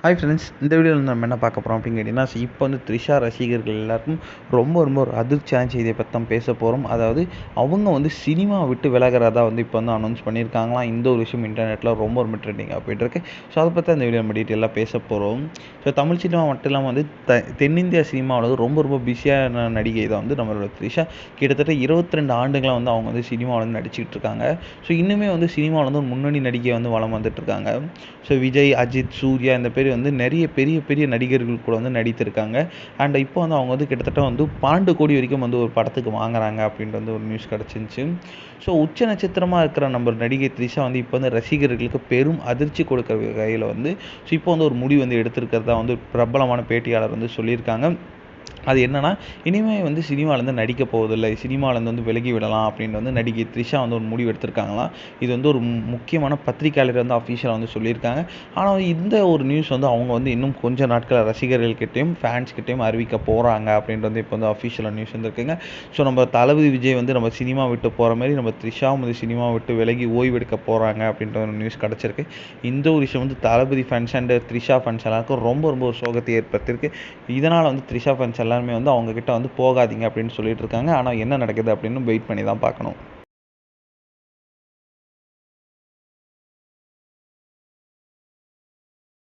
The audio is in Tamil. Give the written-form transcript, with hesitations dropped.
ஹாய் ஃப்ரெண்ட்ஸ், இந்த வீடியோவில் நம்ம என்ன பார்க்க போகிறோம் அப்படின்னு கேட்டிங்கன்னா, இப்போ வந்து த்ரிஷா ரசிகர்கள் எல்லாருக்கும் ரொம்ப ஒரு அதிர்ச்சியான செய்தியை பற்றி தான் பேச போகிறோம். அதாவது அவங்க வந்து சினிமா விட்டு விலகிறதா வந்து இப்போ வந்து அனௌன்ஸ் பண்ணியிருக்காங்களாம். இந்த ஒரு விஷயம் இன்டர்நெட்டில் ரொம்ப ட்ரெண்டிங்காக போயிட்டுருக்கு. ஸோ அதை பற்றி அந்த வீடியோ நம்ம டீட்டெயிலாக பேச போகிறோம். ஸோ தமிழ் சினிமா மட்டும் இல்லாமல் வந்து தென்னிந்திய சினிமாவில் ரொம்ப பிஸியான நடிகை தான் வந்து நம்மளோட த்ரிஷா. கிட்டத்தட்ட 22 ஆண்டுகளாக வந்து அவங்க வந்து சினிமாவில் வந்து நடிச்சிக்கிட்டு இருக்காங்க. ஸோ இன்னுமே வந்து சினிமாவில் வந்து ஒரு முன்னணி நடிகை வந்து வலம் வந்துட்டு இருக்காங்க. ஸோ விஜய், அஜித், சூர்யா இந்த பேர் வந்து நிறைய பெரிய நடிகர்கள் கூட வந்து நடித்திருக்காங்க. அண்ட் இப்போ வந்து அவங்க வந்து கிட்டத்தட்ட வந்து 12 கோடி வரைக்கும் வந்து ஒரு படத்துக்கு வாங்குறாங்க அப்படின்ட்டு வந்து ஒரு நியூஸ் கிடச்சிருந்துச்சு. ஸோ உச்ச நட்சத்திரமாக இருக்கிற நம்ம நடிகை த்ரிஷா வந்து இப்போ வந்து ரசிகர்களுக்கு பெரும் அதிர்ச்சி கொடுக்குற வகையில் வந்து ஸோ இப்போ வந்து ஒரு முடிவு வந்து எடுத்திருக்கிறதா வந்து பிரபலமான பேட்டியாளர் வந்து சொல்லியிருக்காங்க. அது என்னன்னா, இனிமேல் வந்து சினிமாலேருந்து நடிக்க போவதில்லை, சினிமாலேருந்து வந்து விலகி விடலாம் அப்படின்னு வந்து நடிகை த்ரிஷா வந்து ஒரு முடிவு எடுத்திருக்காங்களாம். இது வந்து ஒரு முக்கியமான பத்திரிக்கையாளர் வந்து அஃபிஷியலாக வந்து சொல்லியிருக்காங்க. ஆனால் இந்த ஒரு நியூஸ் வந்து அவங்க வந்து இன்னும் கொஞ்சம் நாட்கள் ரசிகர்கள்கிட்டையும் ஃபேன்ஸ்கிட்டையும் அறிவிக்க போகிறாங்க அப்படின்ட்டு வந்து இப்போ வந்து அஃபிஷியலாக நியூஸ் வந்துருக்குங்க. ஸோ நம்ம தளபதி விஜய் வந்து நம்ம சினிமா விட்டு போகிற மாதிரி நம்ம த்ரிஷாவும் வந்து சினிமா விட்டு விலகி ஓய்வெடுக்க போகிறாங்க அப்படின்ற ஒரு நியூஸ் கிடச்சிருக்கு. இந்த ஒரு விஷயம் வந்து தளபதி ஃபேன்ஸ் அண்ட் த்ரிஷா ஃபேன்ஸ் எல்லாருக்கும் ரொம்ப ஒரு சோகத்தை ஏற்படுத்தியிருக்கு. இதனால் வந்து த்ரிஷா ஃபேன்ஸ் எல்லாருமே வந்து அவங்கக்கிட்ட வந்து போகாதீங்க அப்படின்னு சொல்லிட்டு இருக்காங்க. ஆனால் என்ன நடக்குது அப்படின்னு வெயிட் பண்ணி தான் பார்க்கணும்.